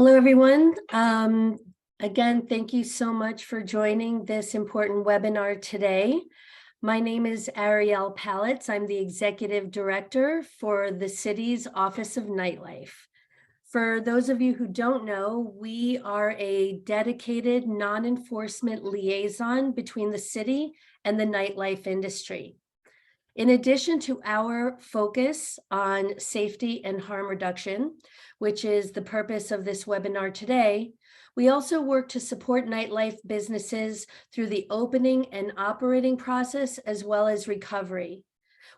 Hello, everyone. Again, thank you so much for joining this important webinar today. My name is Ariel Palitz. I'm the Executive Director for the city's Office of Nightlife. For those of you who don't know, we are a dedicated non-enforcement liaison between the city and the nightlife industry. In addition to our focus on safety and harm reduction, which is the purpose of this webinar today, we also work to support nightlife businesses through the opening and operating process, as well as recovery.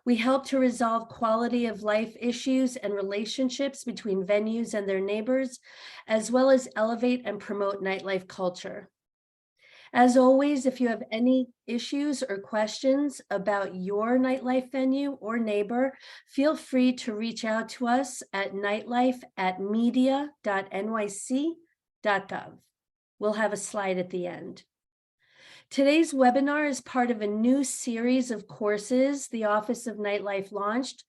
We help to resolve quality of life issues and relationships between venues and their neighbors, as well as elevate and promote nightlife culture. As always, if you have any issues or questions about your nightlife venue or neighbor, feel free to reach out to us at nightlife@media.nyc.gov. We'll have a slide at the end. Today's webinar is part of a new series of courses the Office of Nightlife launched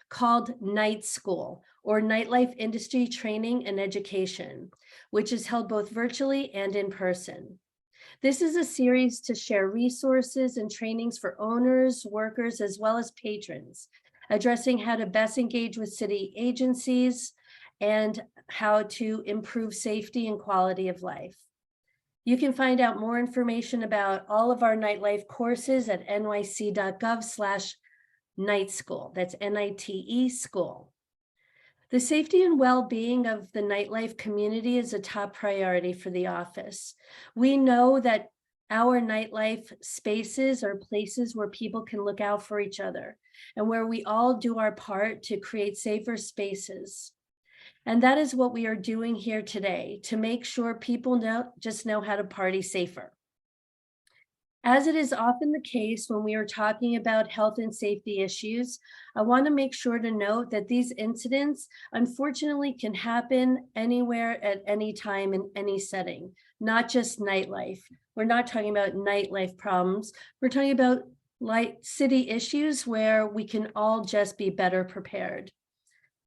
called NITE School, or Nightlife Industry Training and Education, which is held both virtually and in person. This is a series to share resources and trainings for owners, workers, as well as patrons, addressing how to best engage with city agencies and how to improve safety and quality of life. You can find out more information about all of our nightlife courses at nyc.gov/NITE School. That's NITE school. The safety and well-being of the nightlife community is a top priority for the office. We know that our nightlife spaces are places where people can look out for each other and where we all do our part to create safer spaces. And that is what we are doing here today, to make sure people know how to party safer. As it is often the case when we are talking about health and safety issues, I want to make sure to note that these incidents, unfortunately, can happen anywhere at any time in any setting, not just nightlife. We're not talking about nightlife problems. We're talking about city issues where we can all just be better prepared.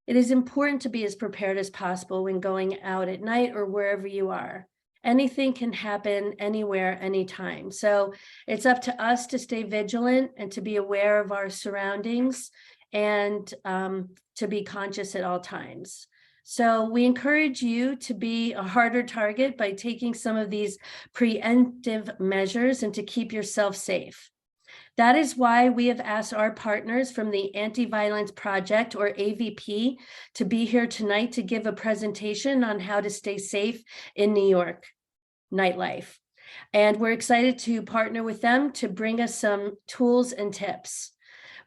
It is important to be as prepared as possible when going out at night or wherever you are. Anything can happen anywhere, anytime. So it's up to us to stay vigilant and to be aware of our surroundings and to be conscious at all times. So we encourage you to be a harder target by taking some of these preemptive measures and to keep yourself safe. That is why we have asked our partners from the Anti-Violence Project, or AVP, to be here tonight to give a presentation on how to stay safe in New York nightlife. And we're excited to partner with them to bring us some tools and tips.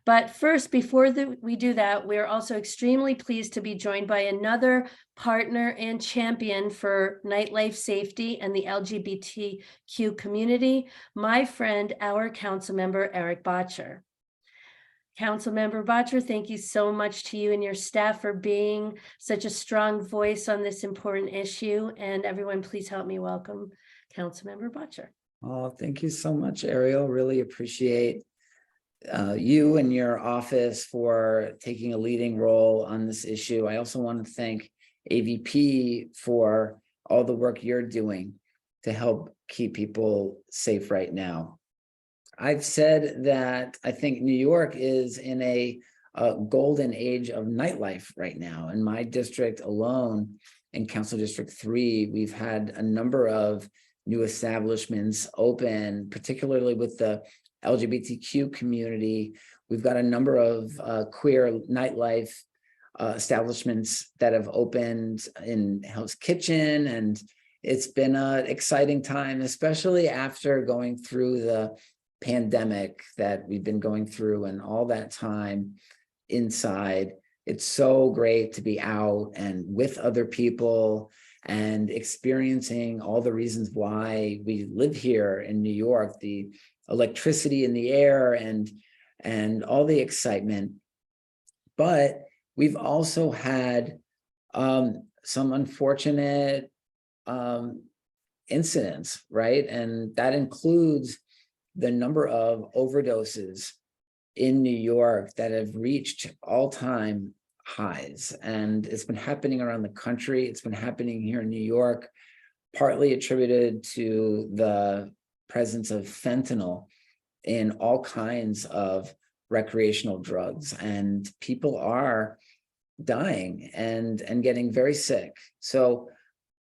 But first, before we do that, we're also extremely pleased to be joined by another partner and champion for nightlife safety and the LGBTQ community, my friend, our Councilmember Erik Bottcher. Councilmember Bottcher, thank you so much to you and your staff for being such a strong voice on this important issue. And everyone, please help me welcome Councilmember Bottcher. Oh, thank you so much, Ariel. Really appreciate you and your office for taking a leading role on this issue. I also want to thank AVP for all the work you're doing to help keep people safe right now. I've said that I think New York is in a golden age of nightlife right now. In my district alone, in Council District 3, we've had a number of new establishments open, particularly with the LGBTQ community. We've got a number of queer nightlife establishments that have opened in Hell's Kitchen, and it's been an exciting time, especially after going through the pandemic that we've been going through and all that time inside. It's so great to be out and with other people and experiencing all the reasons why we live here in New York, the electricity in the air and all the excitement. But we've also had some unfortunate incidents, right? And that includes the number of overdoses in New York that have reached all-time highs, and it's been happening around the country. It's been happening here in New York, partly attributed to the presence of fentanyl in all kinds of recreational drugs, and people are dying and getting very sick. So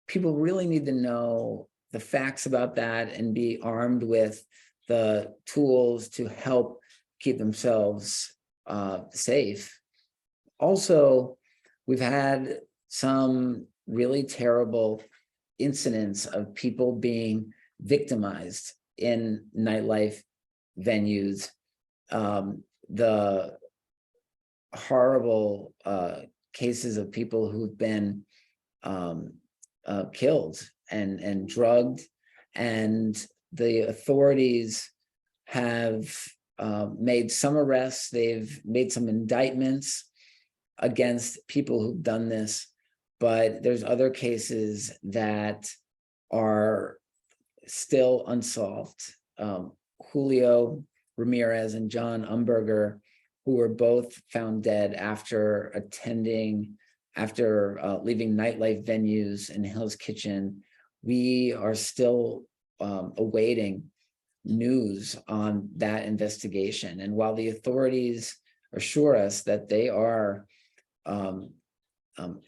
people really need to know the facts about that and be armed with the tools to help keep themselves safe. Also, we've had some really terrible incidents of people being victimized in nightlife venues. The horrible cases of people who've been killed and drugged, and the authorities have made some arrests. They've made some indictments against people who've done this, but there's other cases that are still unsolved. Julio Ramirez and John Umberger, who were both found dead after leaving nightlife venues in Hell's Kitchen. We are still awaiting news on that investigation. And while the authorities assure us that they are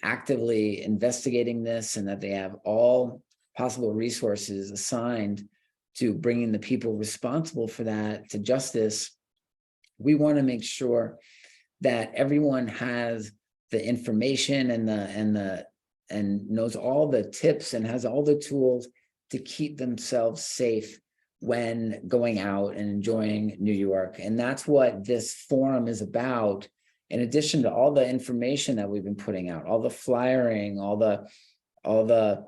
actively investigating this and that they have all possible resources assigned to bringing the people responsible for that to justice, we want to make sure that everyone has the information and knows all the tips and has all the tools to keep themselves safe when going out and enjoying New York. And that's what this forum is about. In addition to all the information that we've been putting out, all the flyering, all the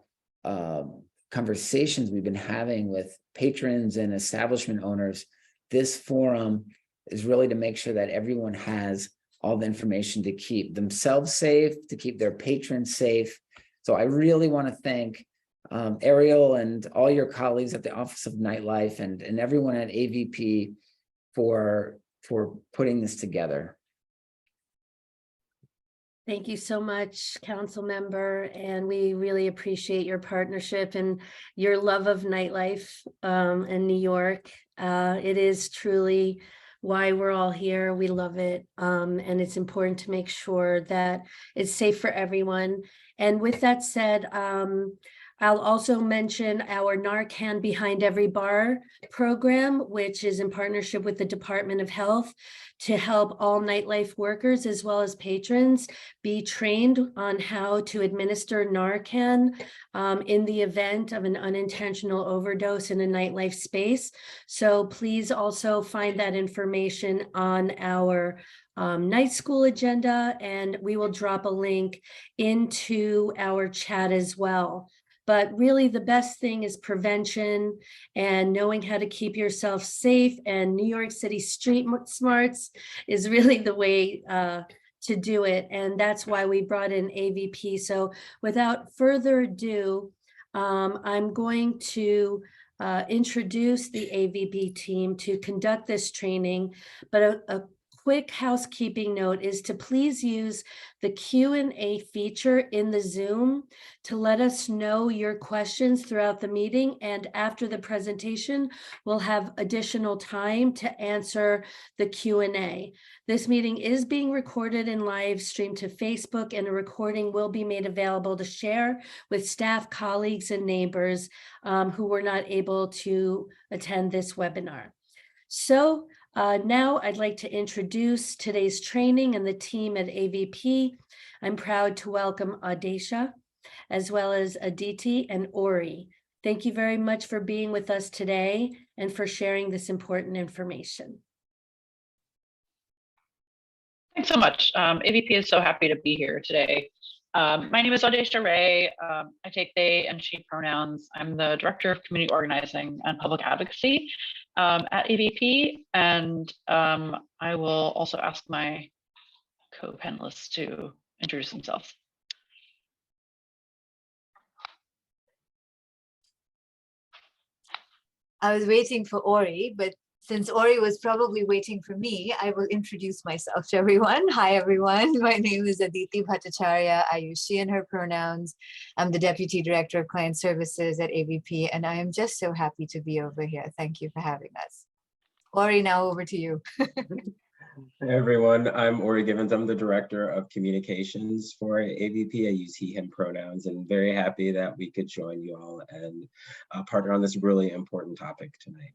conversations we've been having with patrons and establishment owners, this forum is really to make sure that everyone has all the information to keep themselves safe, to keep their patrons safe. So I really want to thank Ariel and all your colleagues at the Office of Nightlife and everyone at AVP for putting this together. Thank you so much, Council Member, and we really appreciate your partnership and your love of nightlife in New York. It is truly why we're all here. We love it, and it's important to make sure that it's safe for everyone. And with that said, I'll also mention our Narcan Behind Every Bar program, which is in partnership with the Department of Health to help all nightlife workers as well as patrons be trained on how to administer Narcan in the event of an unintentional overdose in a nightlife space. So please also find that information on our night school agenda, and we will drop a link into our chat as well. But really the best thing is prevention and knowing how to keep yourself safe, and New York City street smarts is really the way to do it. And that's why we brought in AVP. So without further ado, I'm going to introduce the AVP team to conduct this training, but a quick housekeeping note is to please use the Q&A feature in the Zoom to let us know your questions throughout the meeting. And after the presentation, we'll have additional time to answer the Q&A. This meeting is being recorded and live streamed to Facebook, and a recording will be made available to share with staff, colleagues, and neighbors who were not able to attend this webinar. So now I'd like to introduce today's training and the team at AVP. I'm proud to welcome Audesha, as well as Aditi and Ori. Thank you very much for being with us today and for sharing this important information. Thanks so much. AVP is so happy to be here today. My name is Audesha Ray. I take they and she pronouns. I'm the Director of Community Organizing and Public Advocacy at AVP, and I will also ask my co-panelists to introduce themselves. I was waiting for Ori, but Since Ori was probably waiting for me, I will introduce myself to everyone. Hi, everyone. My name is Aditi Bhattacharya. I use she and her pronouns. I'm the Deputy Director of Client Services at AVP, and I am just so happy to be over here. Thank you for having us. Ori, now over to you. Hey everyone, I'm Ori Givens. I'm the Director of Communications for AVP. I use he, him pronouns, and very happy that we could join you all and partner on this really important topic tonight.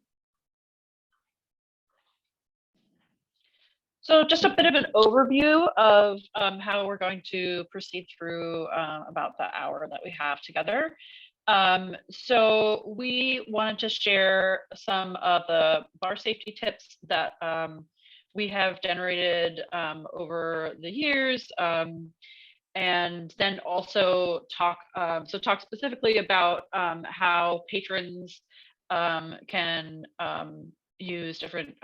So just a bit of an overview of how we're going to proceed through about the hour that we have together. So we wanted to share some of the bar safety tips that we have generated over the years, and then also talk specifically about how patrons can use different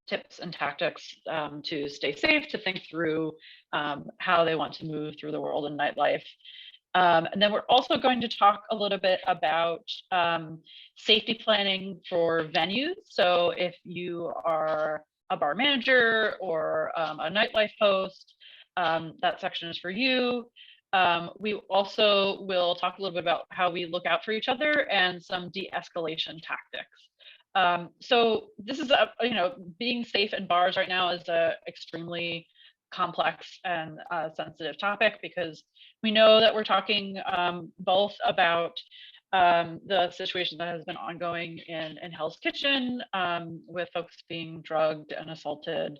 tips and tactics to stay safe, to think through how they want to move through the world in nightlife. And then we're also going to talk a little bit about safety planning for venues. So if you are a bar manager or a nightlife host, that section is for you. We also will talk a little bit about how we look out for each other and some de-escalation tactics. So this is being safe in bars right now is a extremely complex and sensitive topic, because we know that we're talking both about the situation that has been ongoing in Hell's Kitchen, with folks being drugged and assaulted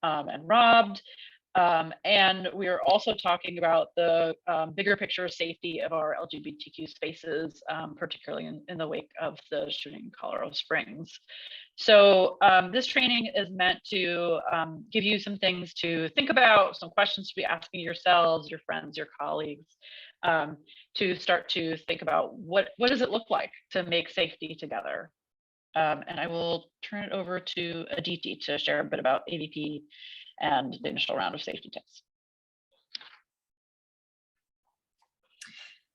and robbed. And we are also talking about the bigger picture of safety of our LGBTQ spaces, particularly in the wake of the shooting in Colorado Springs. So this training is meant to give you some things to think about, some questions to be asking yourselves, your friends, your colleagues, to start to think about what does it look like to make safety together. And I will turn it over to Aditi to share a bit about AVP and the initial round of safety tips.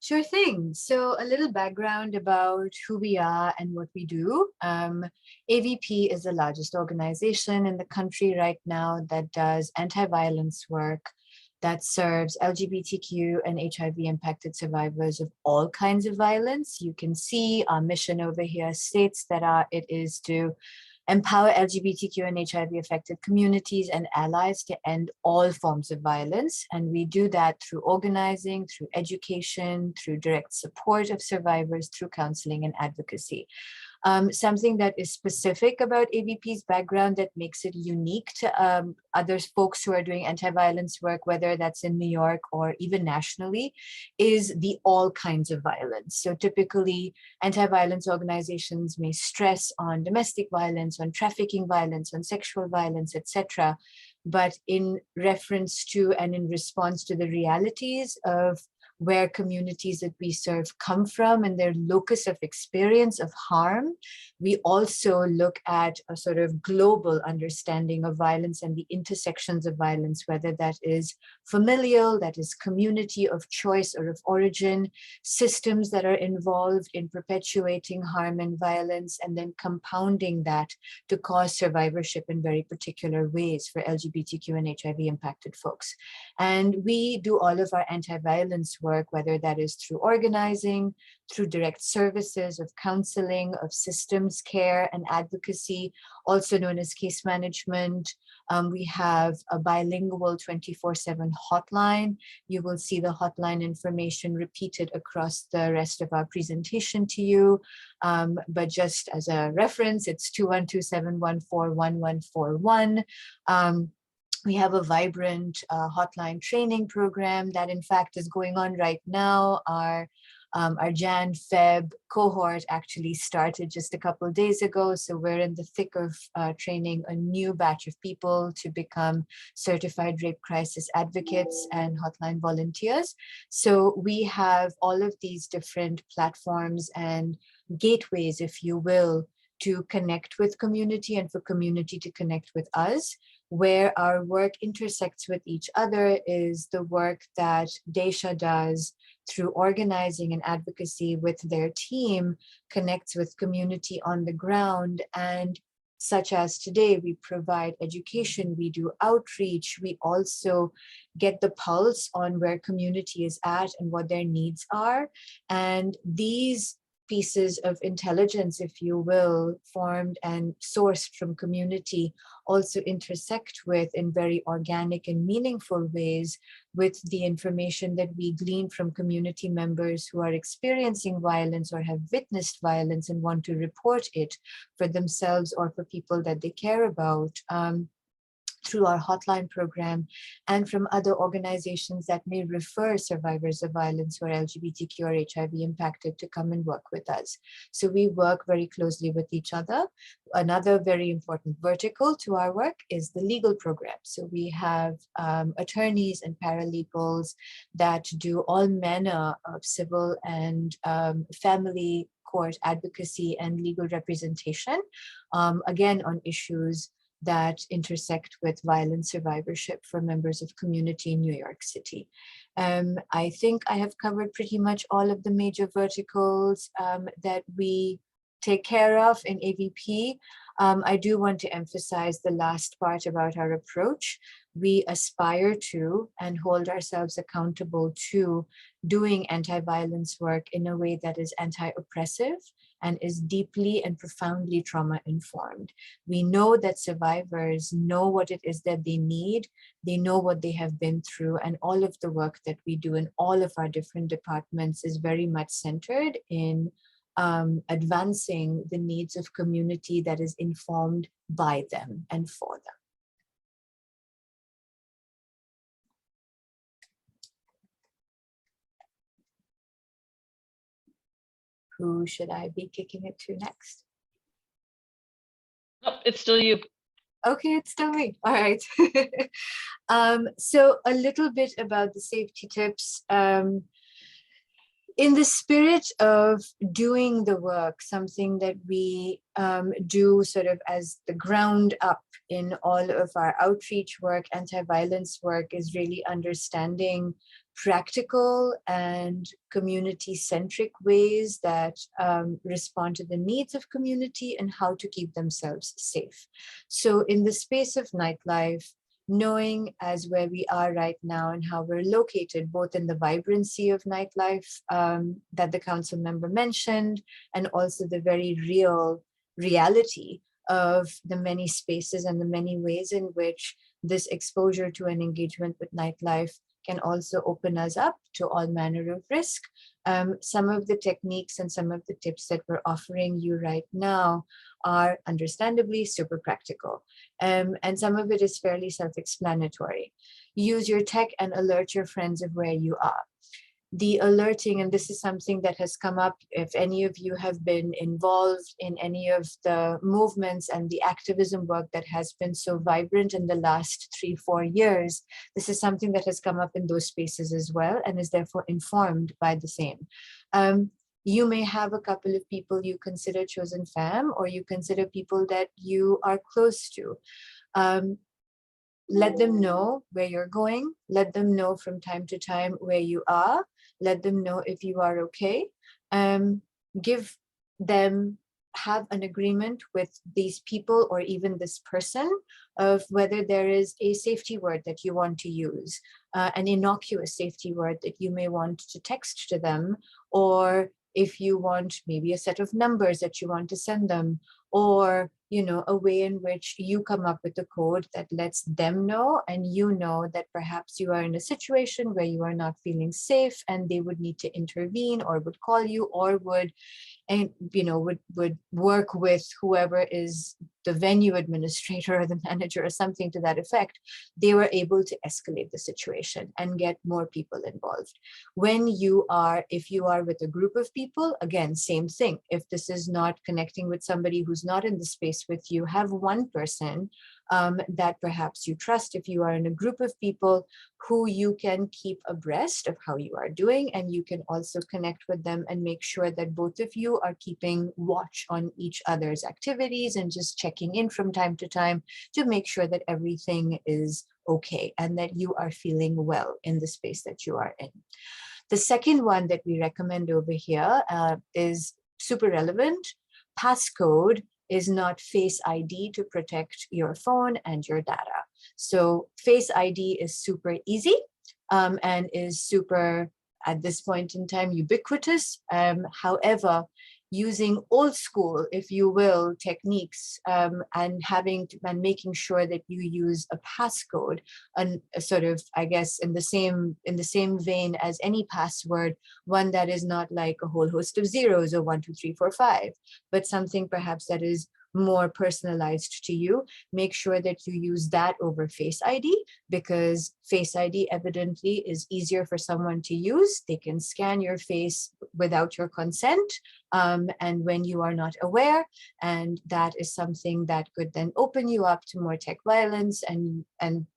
Sure thing. So a little background about who we are and what we do. AVP is the largest organization in the country right now that does anti-violence work, that serves LGBTQ and HIV impacted survivors of all kinds of violence. You can see our mission over here states that it is to empower LGBTQ and HIV affected communities and allies to end all forms of violence. And we do that through organizing, through education, through direct support of survivors, through counseling and advocacy. Something that is specific about AVP's background that makes it unique to other folks who are doing anti-violence work, whether that's in New York or even nationally, is the all kinds of violence. So typically, anti-violence organizations may stress on domestic violence, on trafficking violence, on sexual violence, etc. But in reference to and in response to the realities of where communities that we serve come from and their locus of experience of harm, we also look at a sort of global understanding of violence and the intersections of violence, whether that is familial, that is community of choice or of origin, systems that are involved in perpetuating harm and violence, and then compounding that to cause survivorship in very particular ways for LGBTQ and HIV impacted folks. And we do all of our anti-violence work, whether that is through organizing, through direct services of counseling, of systems care and advocacy, also known as case management. We have a bilingual 24/7 hotline. You will see the hotline information repeated across the rest of our presentation to you. But just as a reference, it's 212-714-1141. We have a vibrant hotline training program that in fact is going on right now. Our Jan-Feb cohort actually started just a couple of days ago. So we're in the thick of training a new batch of people to become certified rape crisis advocates and hotline volunteers. So we have all of these different platforms and gateways, if you will, to connect with community and for community to connect with us. Where our work intersects with each other is the work that Daisha does through organizing and advocacy with their team, connects with community on the ground, and such as today, we provide education, we do outreach, we also get the pulse on where community is at and what their needs are. And these pieces of intelligence, if you will, formed and sourced from community, also intersect with, in very organic and meaningful ways, with the information that we glean from community members who are experiencing violence or have witnessed violence and want to report it for themselves or for people that they care about. Through our hotline program, and from other organizations that may refer survivors of violence who are LGBTQ or HIV impacted to come and work with us. So we work very closely with each other. Another very important vertical to our work is the legal program. So we have attorneys and paralegals that do all manner of civil and family court advocacy and legal representation, again, on issues that intersect with violence survivorship for members of community in New York City. I think I have covered pretty much all of the major verticals that we take care of in AVP. I do want to emphasize the last part about our approach. We aspire to and hold ourselves accountable to doing anti-violence work in a way that is anti-oppressive and is deeply and profoundly trauma-informed. We know that survivors know what it is that they need, they know what they have been through, and all of the work that we do in all of our different departments is very much centered in advancing the needs of community that is informed by them and for them. Who should I be kicking it to next? Oh, it's still you. Okay, it's still me. All right. So a little bit about the safety tips. In the spirit of doing the work, something that we do sort of as the ground up in all of our outreach work, anti-violence work, is really understanding practical and community-centric ways that respond to the needs of community and how to keep themselves safe. So in the space of nightlife, knowing as where we are right now and how we're located, both in the vibrancy of nightlife that the council member mentioned, and also the very real reality of the many spaces and the many ways in which this exposure to an engagement with nightlife can also open us up to all manner of risk. Some of the techniques and some of the tips that we're offering you right now are understandably super practical. And some of it is fairly self-explanatory. Use your tech and alert your friends of where you are. The alerting, and this is something that has come up if any of you have been involved in any of the movements and the activism work that has been so vibrant in the last 3-4 years, this is something that has come up in those spaces as well and is therefore informed by the same. You may have a couple of people you consider chosen fam, or you consider people that you are close to. Let them know where you're going. Let them know from time to time where you are. Let them know if you are okay. Give them, have an agreement with these people or even this person of whether there is a safety word that you want to use, an innocuous safety word that you may want to text to them, or if you want maybe a set of numbers that you want to send them, or a way in which you come up with a code that lets them know and you know that perhaps you are in a situation where you are not feeling safe and they would need to intervene or would call you or would work with whoever is the venue administrator or the manager or something to that effect. They were able to escalate the situation and get more people involved. If you are with a group of people, again, same thing. If this is not connecting with somebody who's not in the space with you, have one person that perhaps you trust if you are in a group of people who you can keep abreast of how you are doing, and you can also connect with them and make sure that both of you are keeping watch on each other's activities and just checking in from time to time to make sure that everything is okay and that you are feeling well in the space that you are in. The second one that we recommend over here is super relevant: passcode is not Face ID to protect your phone and your data. So Face ID is super easy and is super, at this point in time, ubiquitous. However, using old school, if you will, techniques and making sure that you use a passcode, and sort of, I guess, in the same vein as any password, one that is not like a whole host of zeros or 1, 2, 3, 4, 5, but something perhaps that is more personalized to you. Make sure that you use that over Face ID, because Face ID evidently is easier for someone to use. They can scan your face without your consent and when you are not aware, and that is something that could then open you up to more tech violence, and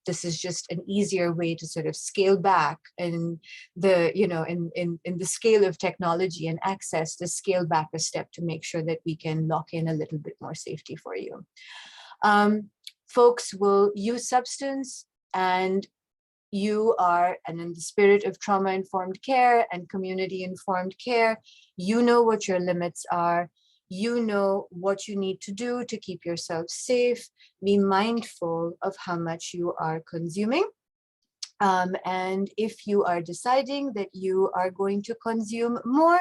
this is just an easier way to sort of scale back in the, you know, in the scale of technology and access, to scale back a step to make sure that we can lock in a little bit more safety for you. Folks will use substance, and you are, and in the spirit of trauma-informed care and community-informed care, you know what your limits are. You know what you need to do to keep yourself safe. Be mindful of how much you are consuming. And if you are deciding that you are going to consume more,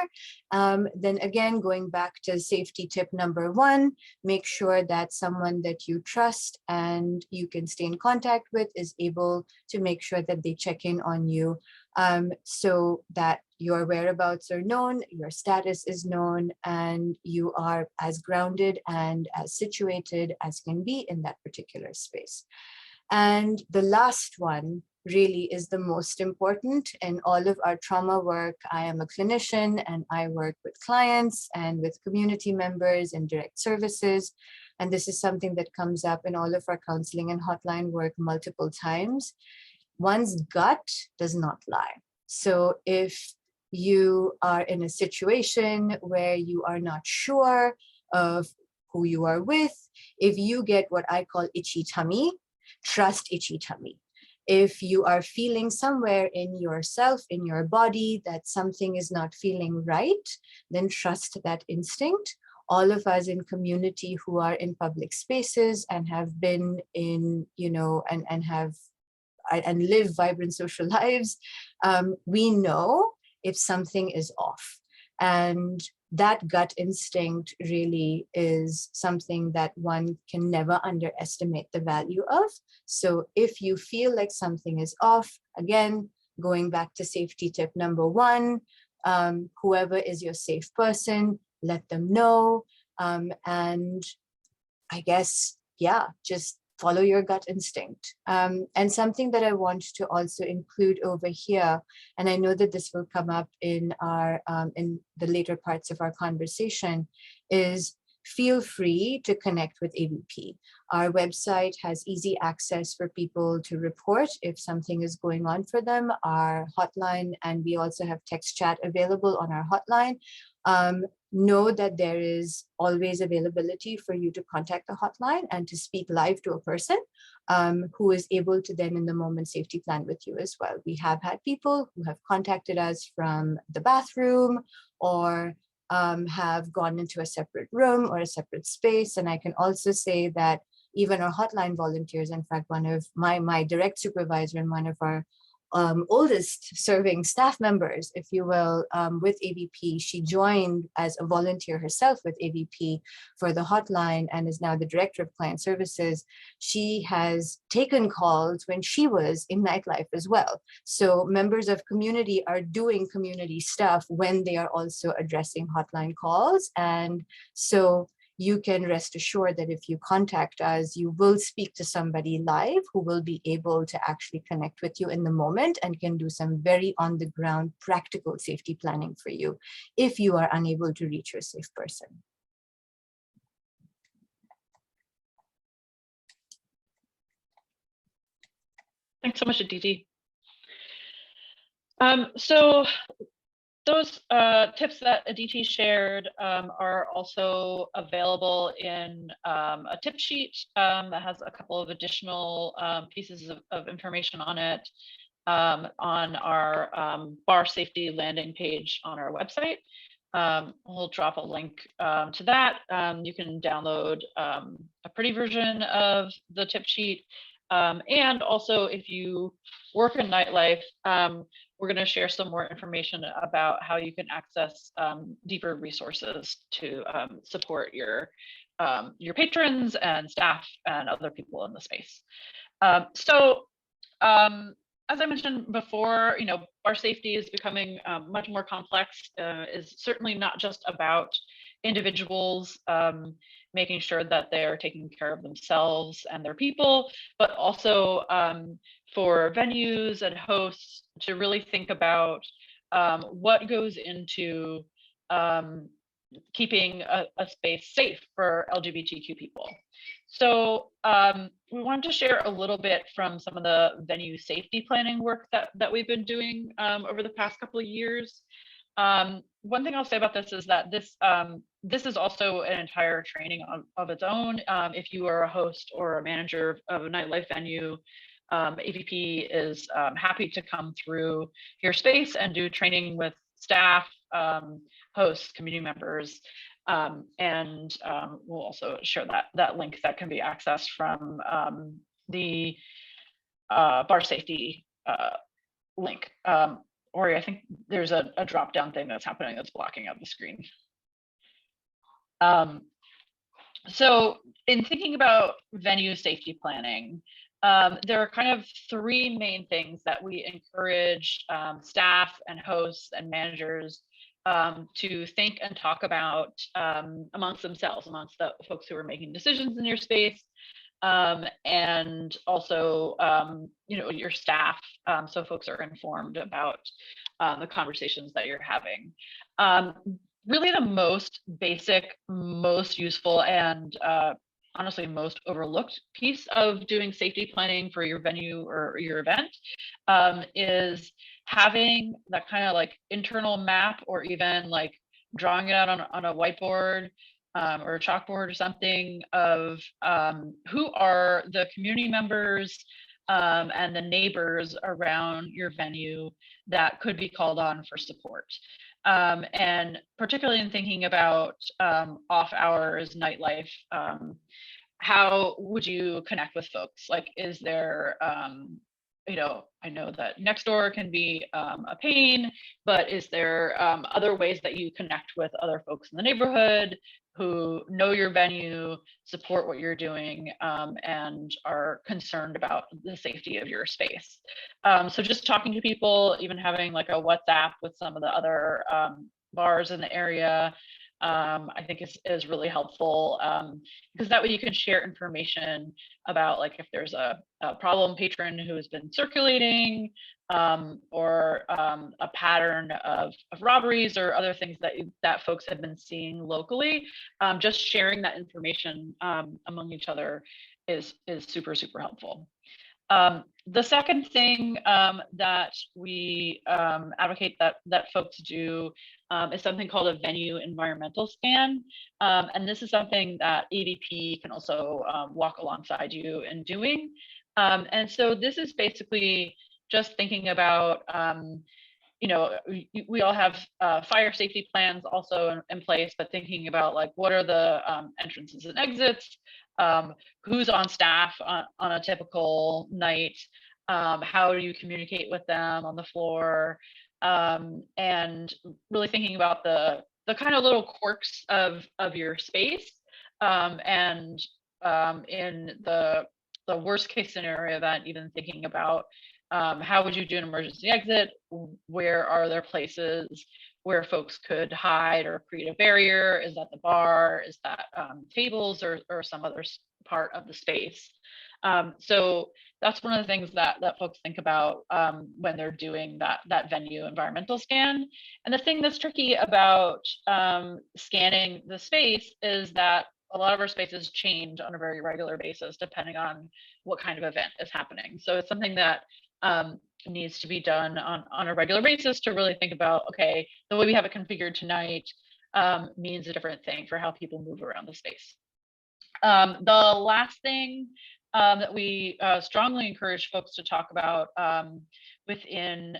then again, going back to safety tip number 1, make sure that someone that you trust and you can stay in contact with is able to make sure that they check in on you, so that your whereabouts are known, your status is known, and you are as grounded and as situated as can be in that particular space. And the last one really is the most important in all of our trauma work. I am a clinician and I work with clients and with community members in direct services. And this is something that comes up in all of our counseling and hotline work multiple times. One's gut does not lie. So if you are in a situation where you are not sure of who you are with, if you get what I call itchy tummy, trust itchy tummy. If you are feeling somewhere in yourself, in your body, that something is not feeling right, then trust that instinct. All of us in community who are in public spaces and have been in, you know, and live vibrant social lives, we know if something is off. And that gut instinct really is something that one can never underestimate the value of. So if you feel like something is off, again, going back to safety tip number 1, whoever is your safe person, let them know. And I guess, yeah, just follow your gut instinct. And something that I want to also include over here, and I know that this will come up in our in the later parts of our conversation, is feel free to connect with AVP. Our website has easy access for people to report if something is going on for them, our hotline, and we also have text chat available on our hotline. Know that there is always availability for you to contact the hotline and to speak live to a person who is able to then in the moment safety plan with you as well. We have had people who have contacted us from the bathroom or have gone into a separate room or a separate space. And I can also say that even our hotline volunteers, in fact, one of my direct supervisor and one of our oldest serving staff members, if you will, with AVP. She joined as a volunteer herself with AVP for the hotline and is now the director of client services. She has taken calls when she was in nightlife as well. So members of community are doing community stuff when they are also addressing hotline calls. And so you can rest assured that if you contact us, you will speak to somebody live who will be able to actually connect with you in the moment and can do some very on the ground practical safety planning for you if you are unable to reach your safe person. Thanks so much, Aditi. So those tips that Aditi shared are also available in a tip sheet that has a couple of additional pieces of information on it on our bar safety landing page on our website. We'll drop a link to that. You can download a pretty version of the tip sheet. And also, if you work in nightlife, we're going to share some more information about how you can access deeper resources to support your patrons and staff and other people in the space. As I mentioned before, bar safety is becoming much more complex. Is certainly not just about individuals making sure that they're taking care of themselves and their people, but also for venues and hosts to really think about what goes into keeping a space safe for LGBTQ people. So we wanted to share a little bit from some of the venue safety planning work that we've been doing over the past couple of years. One thing I'll say about this is that this is also an entire training of its own. If you are a host or a manager of a nightlife venue, AVP is happy to come through your space and do training with staff, hosts, community members, and we'll also share that link that can be accessed from the bar safety link. Ori, I think there's a drop-down thing that's happening that's blocking out the screen. So in thinking about venue safety planning, there are kind of three main things that we encourage staff and hosts and managers to think and talk about amongst themselves, amongst the folks who are making decisions in your space, and also your staff, so folks are informed about the conversations that you're having. Really the most basic, most useful, and honestly most overlooked piece of doing safety planning for your venue or your event is having that kind of like internal map, or even like drawing it out on a whiteboard or a chalkboard or something, of who are the community members and the neighbors around your venue that could be called on for support. And particularly in thinking about off hours, nightlife, how would you connect with folks? Like, is there, I know that next door can be a pain, but is there other ways that you connect with other folks in the neighborhood who know your venue, support what you're doing, and are concerned about the safety of your space? So just talking to people, even having like a WhatsApp with some of the other bars in the area, I think is really helpful, because that way you can share information about, like, if there's a problem patron who has been circulating, or a pattern of robberies or other things that folks have been seeing locally. Just sharing that information among each other is super, super helpful. The second thing that we advocate that folks do is something called a venue environmental scan. And this is something that AVP can also walk alongside you in doing. And so this is basically just thinking about, we all have fire safety plans also in place, but thinking about, like, what are the entrances and exits, who's on staff on a typical night, how do you communicate with them on the floor, and really thinking about the kind of little quirks of your space, and in the worst case scenario event, even thinking about how would you do an emergency exit? Where are there places where folks could hide or create a barrier? Is that the bar? Is that tables or some other part of the space? So that's one of the things that folks think about when they're doing that venue environmental scan. And the thing that's tricky about scanning the space is that a lot of our spaces change on a very regular basis, depending on what kind of event is happening. So it's something that needs to be done on a regular basis to really think about, okay, the way we have it configured tonight means a different thing for how people move around the space. The last thing that we strongly encourage folks to talk about within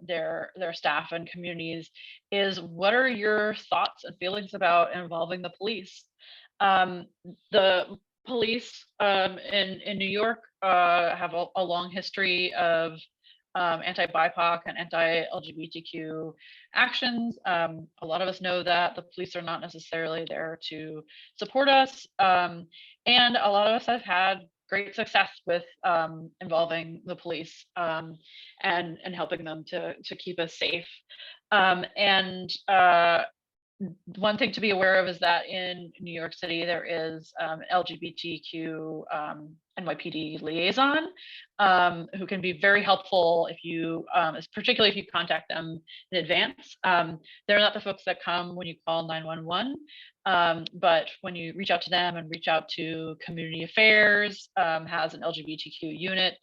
their staff and communities is, what are your thoughts and feelings about involving the police? The police in New York have a long history of anti-BIPOC and anti-LGBTQ actions. A lot of us know that the police are not necessarily there to support us. And a lot of us have had great success with involving the police and helping them to keep us safe. One thing to be aware of is that in New York City, there is LGBTQ NYPD liaison who can be very helpful if you, particularly if you contact them in advance. They're not the folks that come when you call 911, but when you reach out to them and reach out to Community Affairs, has an LGBTQ unit.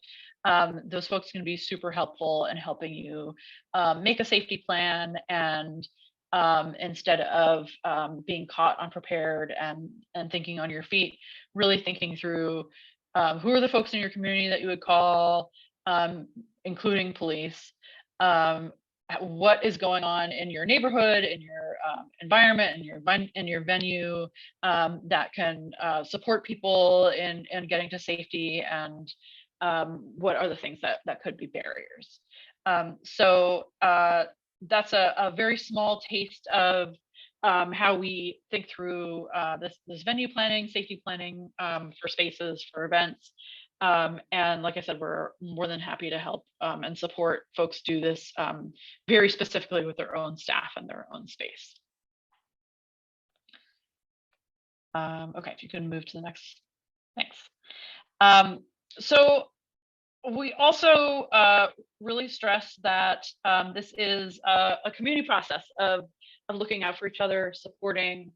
Those folks can be super helpful in helping you make a safety plan, and instead of being caught unprepared and thinking on your feet, really thinking through who are the folks in your community that you would call, including police, what is going on in your neighborhood, in your environment, in your venue, that can support people in getting to safety, and what are the things that could be barriers. That's a very small taste of how we think through this venue planning, safety planning for spaces, for events. And like I said, we're more than happy to help and support folks do this very specifically with their own staff and their own space. Okay, if you can move to the next, thanks. So we also really stress that this is a community process of looking out for each other, supporting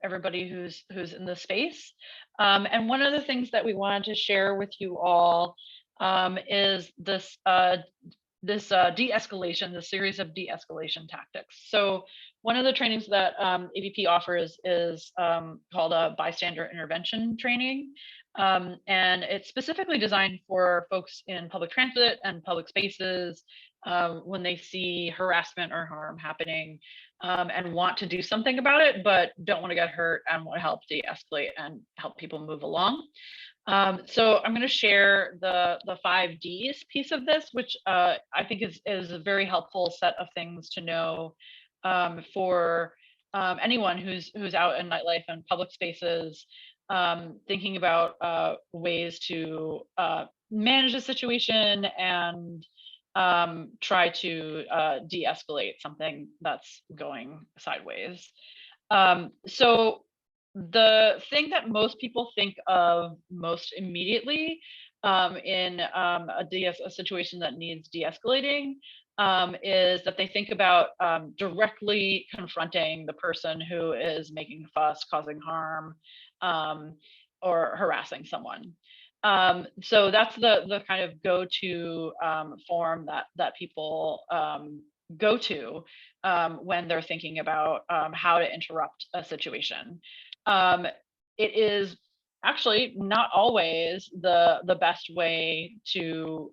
everybody who's in the space. And one of the things that we wanted to share with you all is this de-escalation, the series of de-escalation tactics. So one of the trainings that AVP offers is called a bystander intervention training. And it's specifically designed for folks in public transit and public spaces when they see harassment or harm happening and want to do something about it, but don't want to get hurt and want to help de-escalate and help people move along. So I'm going to share the 5 Ds piece of this, which I think is a very helpful set of things to know for anyone who's out in nightlife and public spaces, thinking about ways to manage the situation and try to de-escalate something that's going sideways. So the thing that most people think of most immediately in a situation that needs de-escalating is that they think about directly confronting the person who is making a fuss, causing harm, or harassing someone. So that's the kind of go-to form that people go to when they're thinking about how to interrupt a situation. It is actually not always the best way to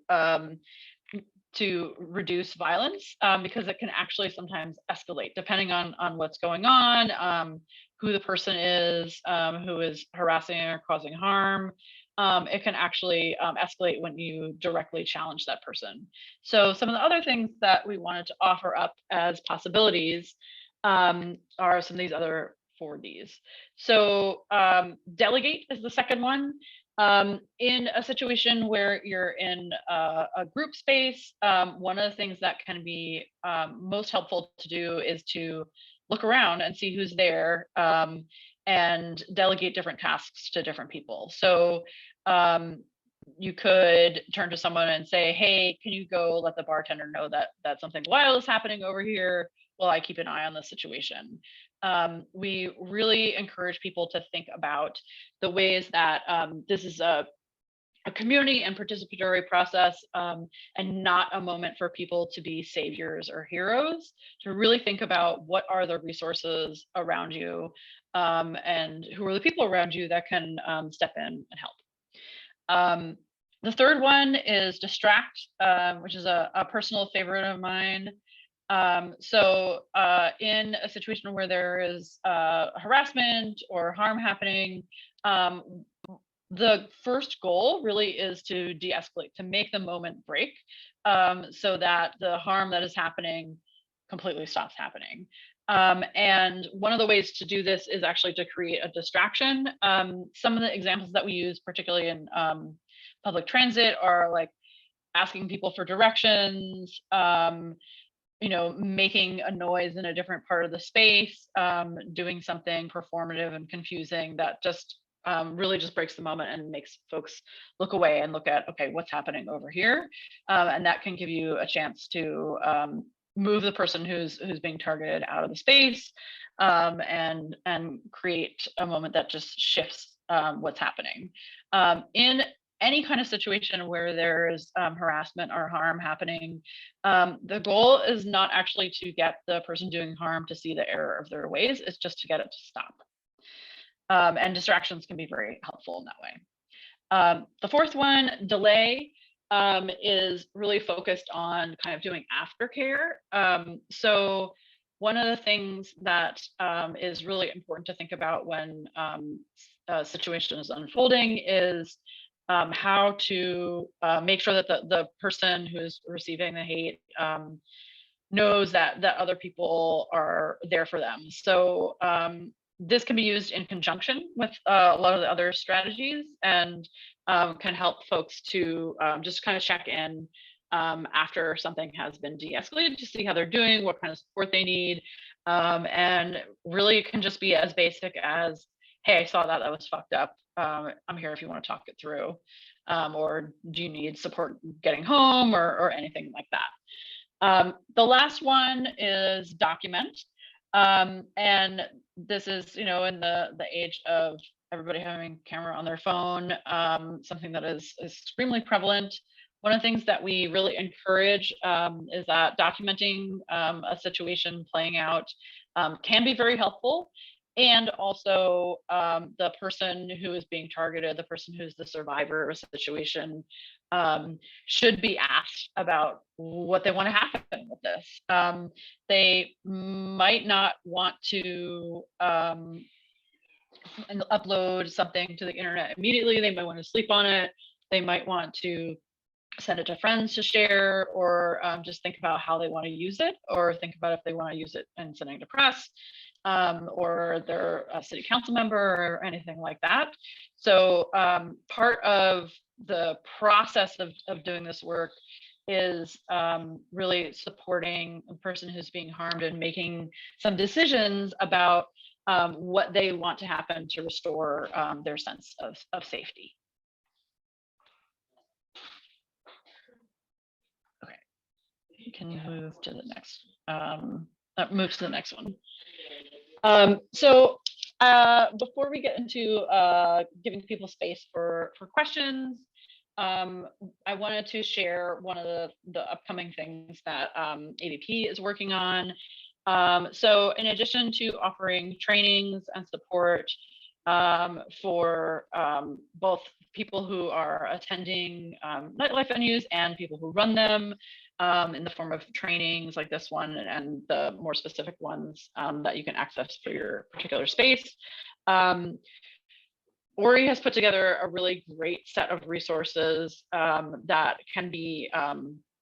reduce violence, because it can actually sometimes escalate depending on what's going on, who the person is who is harassing or causing harm. It can actually escalate when you directly challenge that person. So some of the other things that we wanted to offer up as possibilities are some of these other 4 Ds. So delegate is the second one. In a situation where you're in a group space, one of the things that can be most helpful to do is to look around and see who's there and delegate different tasks to different people. So you could turn to someone and say, hey, can you go let the bartender know that something wild is happening over here while I keep an eye on the situation. We really encourage people to think about the ways that this is a community and participatory process, and not a moment for people to be saviors or heroes, to really think about what are the resources around you and who are the people around you that can step in and help. The third one is distract, which is a personal favorite of mine. In a situation where there is harassment or harm happening, the first goal really is to de-escalate, to make the moment break, so that the harm that is happening completely stops happening. And one of the ways to do this is actually to create a distraction. Some of the examples that we use, particularly in public transit, are like asking people for directions, making a noise in a different part of the space, doing something performative and confusing that just really just breaks the moment and makes folks look away and look at, okay, what's happening over here? And that can give you a chance to move the person who's being targeted out of the space, and create a moment that just shifts what's happening. In any kind of situation where there is harassment or harm happening, the goal is not actually to get the person doing harm to see the error of their ways, it's just to get it to stop. And distractions can be very helpful in that way. The fourth one, delay, is really focused on kind of doing aftercare. So one of the things that is really important to think about when a situation is unfolding is how to make sure that the person who's receiving the hate knows that other people are there for them. So this can be used in conjunction with a lot of the other strategies, and can help folks to just kind of check in after something has been de-escalated to see how they're doing, what kind of support they need. And really it can just be as basic as, hey, I saw that was fucked up. I'm here if you want to talk it through. Or do you need support getting home, or anything like that. The last one is document. And this is, in the age of everybody having a camera on their phone, something that is extremely prevalent. One of the things that we really encourage is that documenting a situation playing out can be very helpful. And also the person who is being targeted, the person who's the survivor of a situation, should be asked about what they want to happen with this. They might not want to upload something to the internet immediately. They might want to sleep on it. They might want to send it to friends to share, or just think about how they want to use it, or think about if they want to use it and sending to press, or they're a city council member or anything like that. So part of the process of doing this work is really supporting the person who's being harmed and making some decisions about what they want to happen to restore their sense of safety. Okay, can you move to the next? Move to the next one. So before we get into giving people space for questions, I wanted to share one of the upcoming things that AVP is working on. So in addition to offering trainings and support for both people who are attending nightlife venues and people who run them, in the form of trainings like this one and the more specific ones that you can access for your particular space, Ori has put together a really great set of resources that can be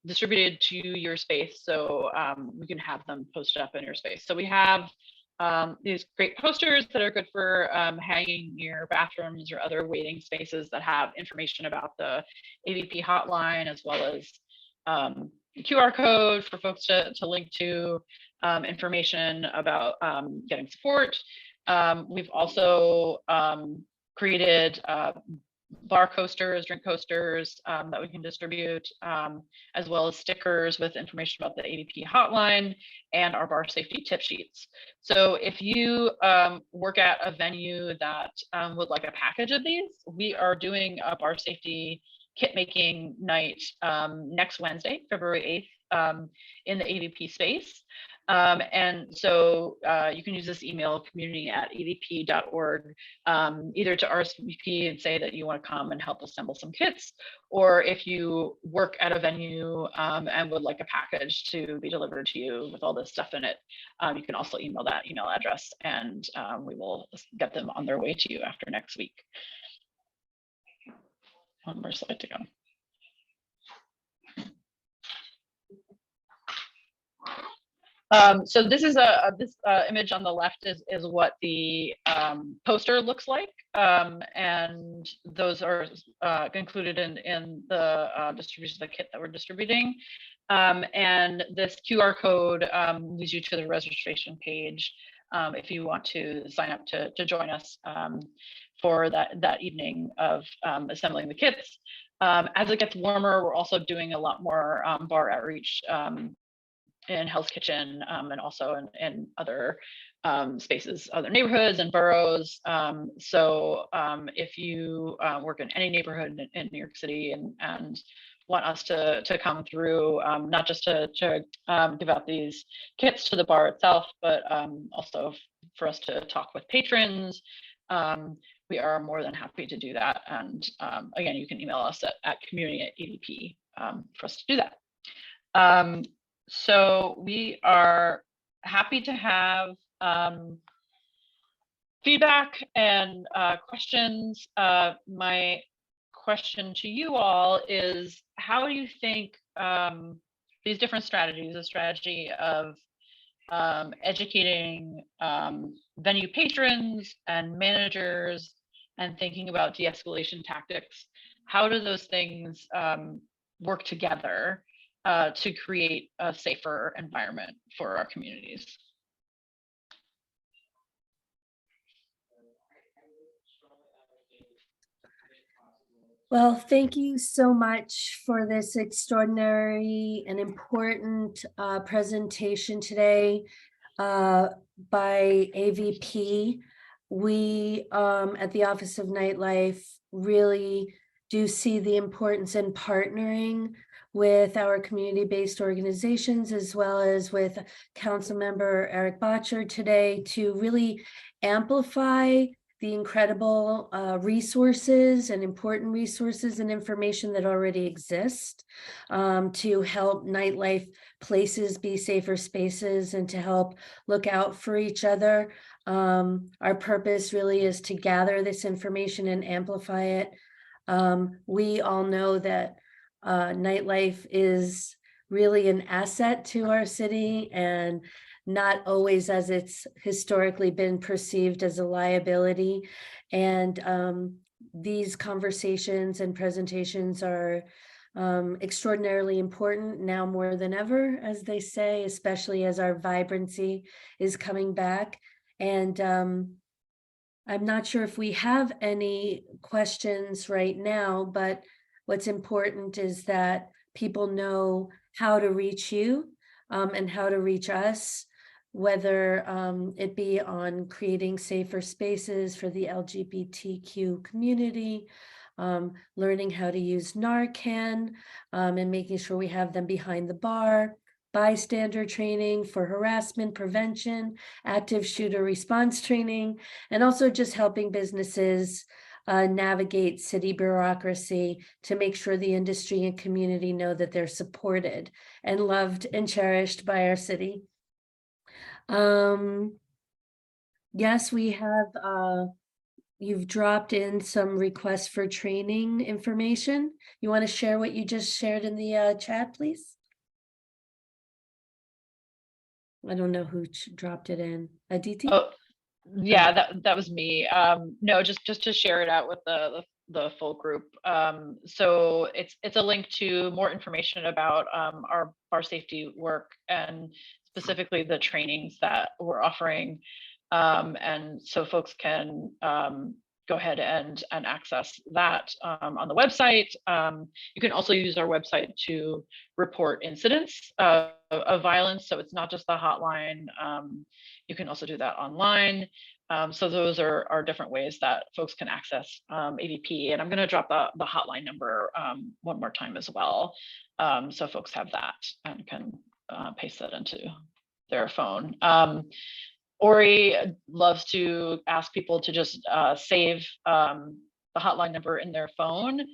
distributed to your space, so we can have them posted up in your space. So we have these great posters that are good for hanging near bathrooms or other waiting spaces that have information about the AVP hotline, as well as QR code for folks to link to information about getting support. We've also created bar coasters, drink coasters that we can distribute, as well as stickers with information about the AVP hotline and our bar safety tip sheets. So if you work at a venue that would like a package of these, we are doing a bar safety kit making night next Wednesday, February 8th, in the AVP space. And so you can use this email, community@avp.org, either to RSVP and say that you want to come and help assemble some kits, or if you work at a venue and would like a package to be delivered to you with all this stuff in it, you can also email that email address, and we will get them on their way to you after next week. One more slide to go. So this is this image on the left is what the poster looks like, and those are included in the distribution of the kit that we're distributing. And this QR code leads you to the registration page if you want to sign up to join us for that evening of assembling the kits. As it gets warmer, we're also doing a lot more bar outreach in Hell's Kitchen and also in other spaces, other neighborhoods and boroughs. So if you work in any neighborhood in New York City and want us to come through, not just to give out these kits to the bar itself, but also for us to talk with patrons, we are more than happy to do that. And again, you can email us at community@avp for us to do that. So we are happy to have feedback and questions. My question to you all is, how do you think these different strategies, the strategy of educating venue patrons and managers and thinking about de-escalation tactics, how do those things work together to create a safer environment for our communities? Well, thank you so much for this extraordinary and important presentation today by AVP. We at the Office of Nightlife really do see the importance in partnering with our community-based organizations, as well as with Councilmember Erik Bottcher today, to really amplify the incredible resources and important resources and information that already exist to help nightlife places be safer spaces and to help look out for each other. Our purpose really is to gather this information and amplify it. We all know that nightlife is really an asset to our city, and not always as it's historically been perceived as a liability. And these conversations and presentations are extraordinarily important now more than ever, as they say, especially as our vibrancy is coming back. And I'm not sure if we have any questions right now, but what's important is that people know how to reach you and how to reach us, whether it be on creating safer spaces for the LGBTQ community, learning how to use Narcan, and making sure we have them behind the bar, bystander training for harassment prevention, active shooter response training, and also just helping businesses navigate city bureaucracy to make sure the industry and community know that they're supported and loved and cherished by our city. Yes, we have, you've dropped in some requests for training information. You want to share what you just shared in the chat, please? I don't know who dropped it in. Aditi? Oh, yeah, that was me. No, just to share it out with the full group. So it's a link to more information about our bar safety work, and specifically the trainings that we're offering. And so folks can go ahead and access that on the website. You can also use our website to report incidents of violence. So it's not just the hotline. You can also do that online. So those are different ways that folks can access AVP. And I'm going to drop the hotline number one more time as well. So folks have that and can paste that into their phone. Ori loves to ask people to just save the hotline number in their phone.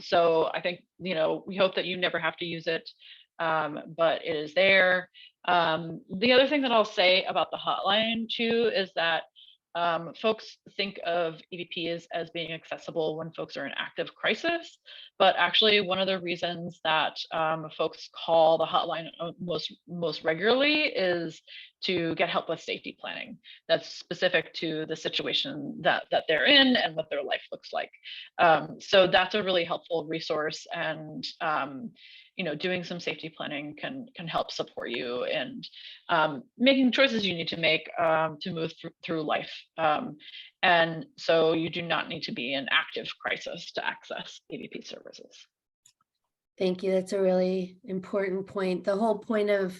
So I think, we hope that you never have to use it, but it is there. The other thing that I'll say about the hotline too is that folks think of EVPs as being accessible when folks are in active crisis, but actually one of the reasons that folks call the hotline most regularly is to get help with safety planning that's specific to the situation that they're in and what their life looks like. So that's a really helpful resource, and doing some safety planning can help support you and making choices you need to make to move through life. And so you do not need to be in active crisis to access AVP services. Thank you. That's a really important point. The whole point of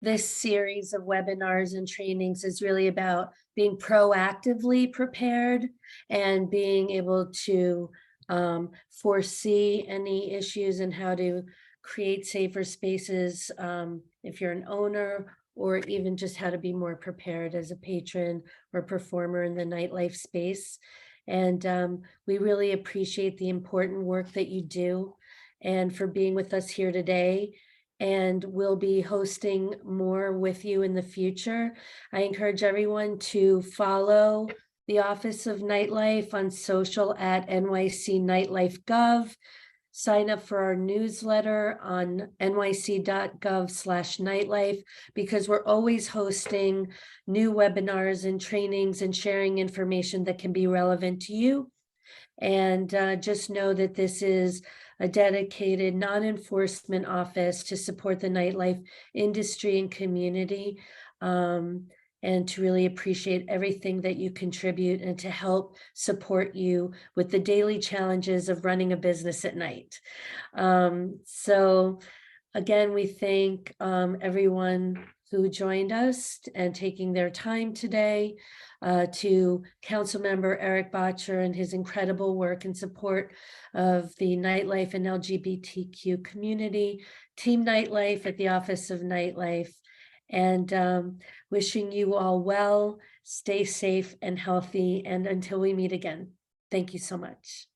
this series of webinars and trainings is really about being proactively prepared and being able to foresee any issues and how to create safer spaces if you're an owner, or even just how to be more prepared as a patron or performer in the nightlife space. And we really appreciate the important work that you do and for being with us here today. And we'll be hosting more with you in the future. I encourage everyone to follow the Office of Nightlife on social at nyc.gov. Sign up for our newsletter on nyc.gov/nightlife, because we're always hosting new webinars and trainings and sharing information that can be relevant to you. And just know that this is a dedicated non-enforcement office to support the nightlife industry and community, and to really appreciate everything that you contribute and to help support you with the daily challenges of running a business at night. So again, we thank everyone who joined us and taking their time today, to Councilmember Erik Bottcher and his incredible work and support of the nightlife and LGBTQ community, Team Nightlife at the Office of Nightlife, and wishing you all well, stay safe and healthy, and until we meet again, thank you so much.